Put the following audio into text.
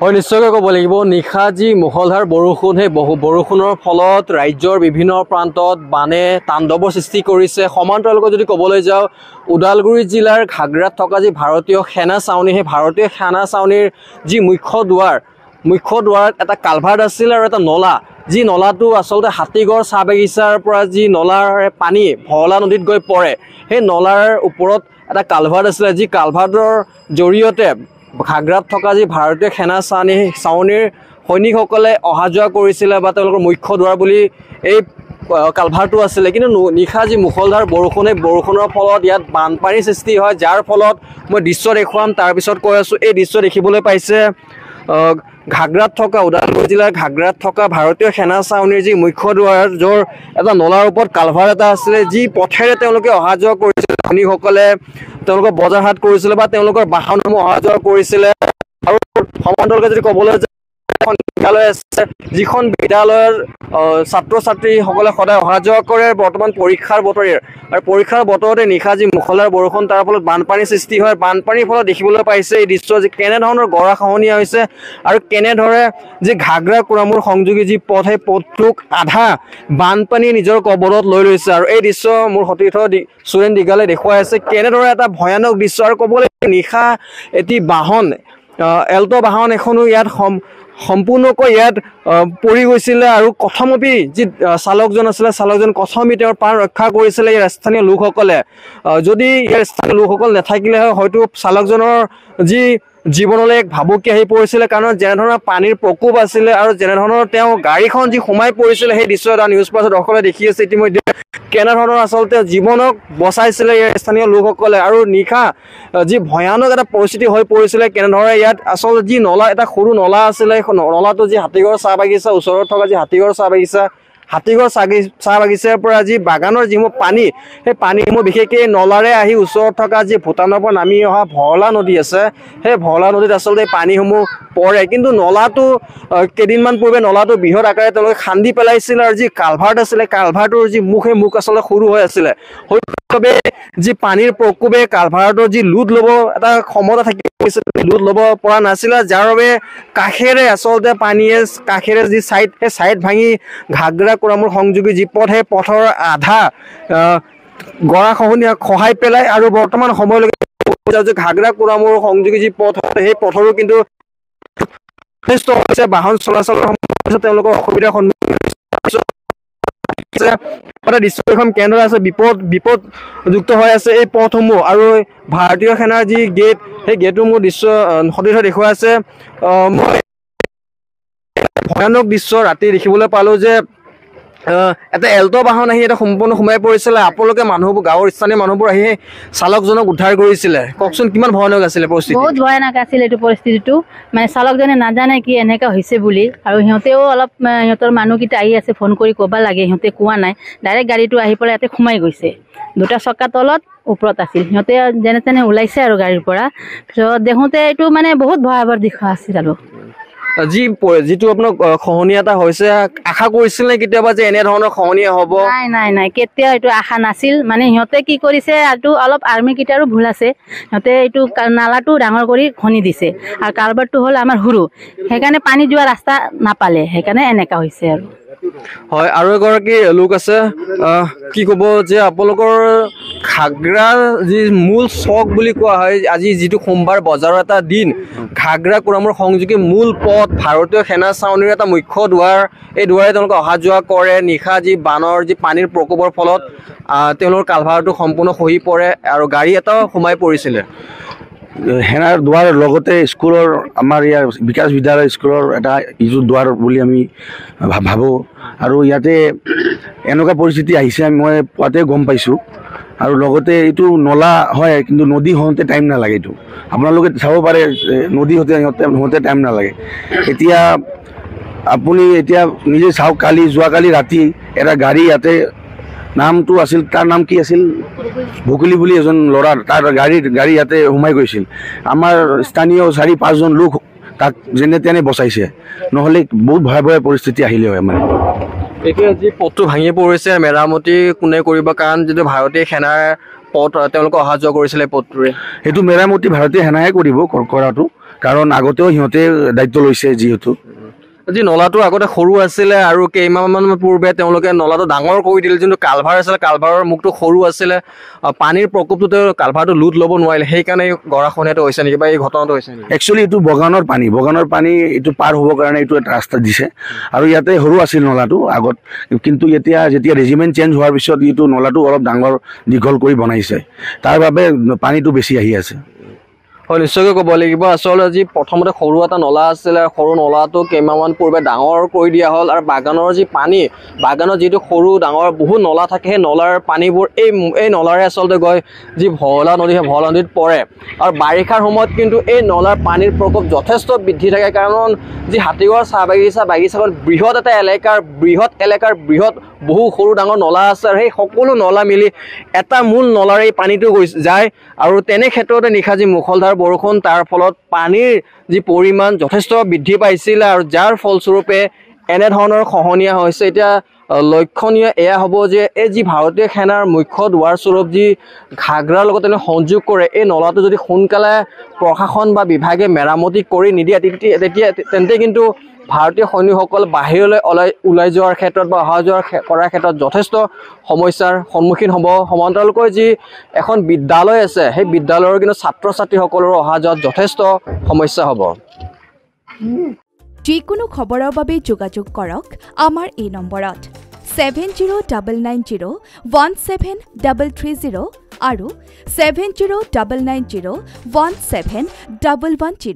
হয় নিশ্চয়কৈ ক'ব লাগিব নিশা যি মুষলধাৰ বৰষুণ সেই বৰষুণৰ ফলত ৰাজ্যৰ বিভিন্ন প্ৰান্তত বানে তাণ্ডৱৰ সৃষ্টি কৰিছে। সমান্তৰালকৈ যদি ক'বলৈ যাওঁ ওদালগুৰি জিলাৰ ঘাগ্ৰাত থকা যি ভাৰতীয় সেনা চাউনি সেই ভাৰতীয় সেনা চাউনিৰ যি মুখ্য দুৱাৰত এটা কালভাৰ্ট আছিল আৰু এটা নলা, যি নলাটো আচলতে হাতীগড় চাহ বাগিচাৰ পৰা যি নলাৰ পানী ভৰলা নদীত গৈ পৰে সেই নলাৰ ওপৰত এটা কালভাৰ্ট আছিলে, যি কালভাৰ্টৰ জৰিয়তে ঘাগ্ৰাত থকা যি ভাৰতীয় সেনা চাউনিৰ সৈনিকসকলে অহা যোৱা কৰিছিলে বা তেওঁলোকৰ মুখ্য দুৱাৰ বুলি এই কালভাৰটো আছিলে। কিন্তু নিশা যি মুষলধাৰ বৰষুণ সেই বৰষুণৰ ফলত ইয়াত বানপানীৰ সৃষ্টি হয়, যাৰ ফলত মই দৃশ্য দেখুৱাম তাৰপিছত কৈ আছোঁ। এই দৃশ্য দেখিবলৈ পাইছে ঘাগ্ৰাত থকা ওদালগুৰি জিলাৰ ঘাগ্ৰাত থকা ভাৰতীয় সেনা চাউনিৰ যি মুখ্য দুৱাৰ, য'ৰ এটা নলাৰ ওপৰত কালভাৰ এটা আছিলে, যি পথেৰে তেওঁলোকে অহা যোৱা কৰিছিলে। সৈনিকসকলে তেওঁলোকৰ বজাৰ হাট কৰিছিলে বা তেওঁলোকৰ বাহনসমূহ অহা যোৱা কৰিছিলে। আৰু সমান্তৰালকৈ যদি ক'বলৈ যায় এখন বিদ্যালয় আছে, যিখন বিদ্যালয়ৰ ছাত্ৰ ছাত্ৰীসকলে সদায় অহা যোৱা কৰে। বৰ্তমান পৰীক্ষাৰ বতৰে আৰু পৰীক্ষাৰ বতৰতে নিশা যি মুষলধাৰ বৰষুণ তাৰ ফলত বানপানীৰ সৃষ্টি হয়। বানপানীৰ ফলত দেখিবলৈ পাইছে এই দৃশ্য যে কেনেধৰণৰ গৰাখহনীয়া হৈছে আৰু কেনেদৰে যি ঘাগ্ৰা কুৰামুৰ সংযোগী যি পথ সেই পথটোক আধা বানপানী নিজৰ কবলত লৈ লৈছে। আৰু এই দৃশ্য মোৰ সতীৰ্থ সুৰেন দিগালে দেখুৱাই আছে কেনেদৰে এটা ভয়ানক দৃশ্য। আৰু ক'বলৈ নিশা এটি বাহন এল্টো বাহন এখনো ইয়াত সম্পূৰ্ণকৈ ইয়াত পৰি গৈছিলে আৰু কথমপি যি চালকজন আছিলে চালকজন কথমপি তেওঁৰ প্ৰাণ ৰক্ষা কৰিছিলে ইয়াৰ স্থানীয় লোকসকলে। যদি ইয়াৰ স্থানীয় লোকসকল নাথাকিলে হয়তো চালকজনৰ যি জীৱনলৈ এক ভাবুকি আহি পৰিছিলে, কাৰণ যেনেধৰণৰ পানীৰ প্ৰকোপ আছিলে আৰু যেনেধৰণৰ তেওঁ গাড়ীখন যি সোমাই পৰিছিলে সেই দৃশ্য এটা নিউজ পাছত দৰ্শকে দেখি আছে ইতিমধ্যে কেনেধৰণৰ আচলতে জীৱনক বচাইছিলে ইয়াৰ স্থানীয় লোকসকলে। আৰু নিশা যি ভয়ানক এটা পৰিস্থিতি হৈ পৰিছিলে, কেনেদৰে ইয়াত আচলতে যি নলা এটা সৰু নলা আছিলে নলাটো যি হাতীগড় চাহ বাগিচা ওচৰত থকা যি হাতীগড় চাহ বাগিচাৰ পৰা যি বাগানৰ যিসমূহ পানী সেই পানীসমূহ বিশেষকৈ নলাৰে আহি ওচৰত থকা যি ভূটানৰ পৰা নামি অহা ভৰলা নদী আছে সেই ভৰলা নদীত আচলতে পানীসমূহ পৰে। কিন্তু নলাটো কেইদিনমান পূৰ্বে নলাটো বৃহৎ আকাৰে তেওঁলোকে খান্দি পেলাইছিল আৰু যি কালভাৰ্ট আছিলে কালভাৰ্টৰ যি মুখ সেই মুখ আচলতে সৰু হৈ আছিলে। সেইবাবে যি পানীৰ প্ৰকোপে কালভাৰ্টৰ যি লোড ল'ব এটা ক্ষমতা থাকি লোড ল'ব পৰা নাছিলে, যাৰ বাবে কাষেৰে আচলতে পানীয়ে কাষেৰে যি ছাইড সেই ছাইড ভাঙি ঘাগ্ৰা কুৰামুৰ সংযোগী যি পথ সেই পথৰ আধা গৰাখহনীয়া খহাই পেলাই। আৰু বৰ্তমান সময়লৈকে ঘাগ্ৰা কুৰামুৰ সংযোগী যি পথ সেই পথৰো কিন্তু যথেষ্ট হৈছে বাহন চলাচলৰ সমস্যা তেওঁলোকৰ অসুবিধাৰ সন্মুখীন দৃশ্যখন কেন্দ্ৰ আছে বিপদযুক্ত হৈ আছে এই পথসমূহ। আৰু ভাৰতীয় সেনাৰ যি গেট সেই গেটো মোৰ দৃশ্য সতীৰ্থ দেখুৱাই আছে। মই ভয়ানক দৃশ্য ৰাতি দেখিবলৈ পালোঁ যে এটা এল্টো বাহন আহি এটা সম্পূৰ্ণ সোমাই পৰিছিলে। আপোনালোকে মানুহবোৰ গাঁৱৰ স্থানীয় মানুহবোৰ আহি চালকজনক উদ্ধাৰ কৰিছিলে। কওকচোন কিমান ভয়ানক আছিলে পৰিস্থিতি? বহুত ভয়ানক আছিল এইটো পৰিস্থিতিটো, মানে চালকজনে নাজানে কি এনেকুৱা হৈছে বুলি। আৰু সিহঁতেও অলপ সিহঁতৰ মানুহকেইটা আহি আছে ফোন কৰি ক'ব লাগে, সিহঁতে কোৱা নাই, ডাইৰেক্ট গাড়ীটো আহি পেলাই ইয়াতে সোমাই গৈছে। দুটা চকা তলত ওপৰত আছিল, সিহঁতে যেনে তেনে ওলাইছে আৰু গাড়ীৰ পৰা। পিছত দেখোঁতে এইটো মানে বহুত ভয়াৱহ দৃশ্য আছিল। আৰু যিটো আপোনাৰ খহনীয়া এটা হৈছে আশা কৰিছিল নে কেতিয়াবা যে এনেধৰণৰ খহনীয়া হ'ব? নাই কেতিয়াও এইটো আশা নাছিল। মানে সিহঁতে কি কৰিছে, এইটো অলপ আৰ্মি কেইটাৰো ভুল আছে। সিহঁতে এইটো নালাটো ডাঙৰ কৰি খনি দিছে আৰু কালভাৰটো হ'ল আমাৰ সৰু, সেইকাৰণে পানী যোৱা ৰাস্তা নাপালে, সেইকাৰণে এনেকা হৈছে। আৰু হয়, আৰু এগৰাকী লোক আছে, কি ক'ব যে আপোনালোকৰ ঘাগ্ৰাৰ যি মূল চক বুলি কোৱা হয়, আজি যিটো সোমবাৰ বজাৰৰ এটা দিন, ঘাগ্ৰা কুৰামুৰ সংযোগী মূল পথ ভাৰতীয় সেনা চাউনিৰ এটা মুখ্য দুৱাৰ, এই দুৱাৰে তেওঁলোকে অহা যোৱা কৰে। নিশা যি বানৰ যি পানীৰ প্ৰকোপৰ ফলত তেওঁলোকৰ কালভাৰটো সম্পূৰ্ণ খহি পৰে আৰু গাড়ী এটাও সোমাই পৰিছিলে। সেনাৰ দুৱাৰ লগতে স্কুলৰ আমাৰ ইয়াৰ বিকাশ বিদ্যালয় স্কুলৰ এটা ইজু দুৱাৰ বুলি আমি ভাবোঁ। আৰু ইয়াতে এনেকুৱা পৰিস্থিতি আহিছে মই পুৱাতে গম পাইছোঁ। আৰু লগতে এইটো নলা হয়, কিন্তু নদী হওঁতে টাইম নালাগে। এইটো আপোনালোকে চাব পাৰে, নদী হওঁতে টাইম নালাগে। এতিয়া আপুনি এতিয়া নিজে চাওক, যোৱাকালি ৰাতি এটা গাড়ী ইয়াতে নামটো আছিল, তাৰ নাম কি আছিল, ভকুলি বুলি এজন ল'ৰাৰ, তাৰ গাড়ী ইয়াতে সোমাই গৈছিল। আমাৰ স্থানীয় 4-5জন লোক তাক যেনে তেনে বচাইছে, নহ'লে বহুত ভয়াৱহ পৰিস্থিতি আহিলে হয়। মানে এতিয়া যি পথটো ভাঙি পৰিছে, মেৰামতি কোনে কৰিব? কাৰণ যিটো ভাৰতীয় সেনাৰ পথ তেওঁলোকে অহা যোৱা কৰিছিলে পথটোৰে, সেইটো মেৰামতি ভাৰতীয় সেনাই কৰিব কৰাটো। কাৰণ আগতেও সিহঁতে দায়িত্ব লৈছে যিহেতু যি নলাটো আগতে সৰু আছিলে আৰু কেইমাহমান পূৰ্বে তেওঁলোকে নলাটো ডাঙৰ কৰি দিলে যোনটো কালভাৰ আছিলে কালভাৰৰ মুখটো সৰু আছিলে পানীৰ প্ৰকোপটোতে কালভাৰটো লোড ল'ব নোৱাৰিলে সেইকাৰণে গৰাখহনীয়াটো হৈছে নেকি বা এই ঘটনাটো হৈছে নেকি একচুৱেলি এইটো বগানৰ পানী এইটো পাৰ হ'বৰ কাৰণে এইটো এটা ৰাস্তা দিছে আৰু ইয়াতে সৰু আছিল নলাটো আগত কিন্তু এতিয়া যেতিয়া ৰেজিমেণ্ট চেঞ্জ হোৱাৰ পিছত এইটো নলাটো অলপ ডাঙৰ দীঘল কৰি বনাইছে তাৰ বাবে পানীটো বেছি আহি আছে হয় নিশ্চয়কৈ ক'ব লাগিব আচলতে যি প্ৰথমতে সৰু এটা নলা আছিলে সৰু নলাটো কেইমাহমান পূৰ্বে ডাঙৰ কৰি দিয়া হ'ল আৰু বাগানৰ যি পানী বাগানত যিটো সৰু ডাঙৰ বহুত নলা থাকে সেই নলাৰ পানীবোৰ এই নলাৰে আচলতে গৈ যি ভৰলা নদী সেই ভৰলা নদীত পৰে আৰু বাৰিষাৰ সময়ত কিন্তু এই নলাৰ পানীৰ প্ৰকোপ যথেষ্ট বৃদ্ধি থাকে কাৰণ যি হাতীগড় চাহ বাগিচাখন বৃহৎ এলেকাৰ বৃহৎ বহু সৰু ডাঙৰ নলা আছে আৰু সেই সকলো নলা মিলি এটা মূল নলাৰে এই পানীটো যায় আৰু তেনে ক্ষেত্ৰতে নিশা যি মুষলধাৰ বৰষুণ তাৰ ফলত পানীৰ যি পৰিমাণ যথেষ্ট বৃদ্ধি পাইছিল আৰু যাৰ ফলস্বৰূপে এনেধৰণৰ খহনীয়া হৈছে এতিয়া লক্ষণীয় এয়া হ'ব যে এই যি ভাৰতীয় সেনাৰ মুখ্য দুৱাৰস্বৰূপ যি ঘাগৰাৰ লগত সংযোগ কৰে এই নলাটো যদি সোনকালে প্ৰশাসন বা বিভাগে মেৰামতি কৰি নিদিয়ে তেন্তে কিন্তু ভাৰতীয় সৈনিকসকল বাহিৰলৈ ওলাই যোৱাৰ ক্ষেত্ৰত বা অহা যোৱা কৰাৰ ক্ষেত্ৰত যথেষ্ট সমস্যাৰ সন্মুখীন হ'ব সমান্তৰালকৈ যি এখন বিদ্যালয় আছে সেই বিদ্যালয়ৰ কিন্তু ছাত্ৰ ছাত্ৰীসকলৰ অহা যোৱাত যথেষ্ট সমস্যা হ'ব যিকোনো খবৰৰ বাবে যোগাযোগ কৰক আমাৰ এই নম্বৰত 7099017330 আৰু 7099017110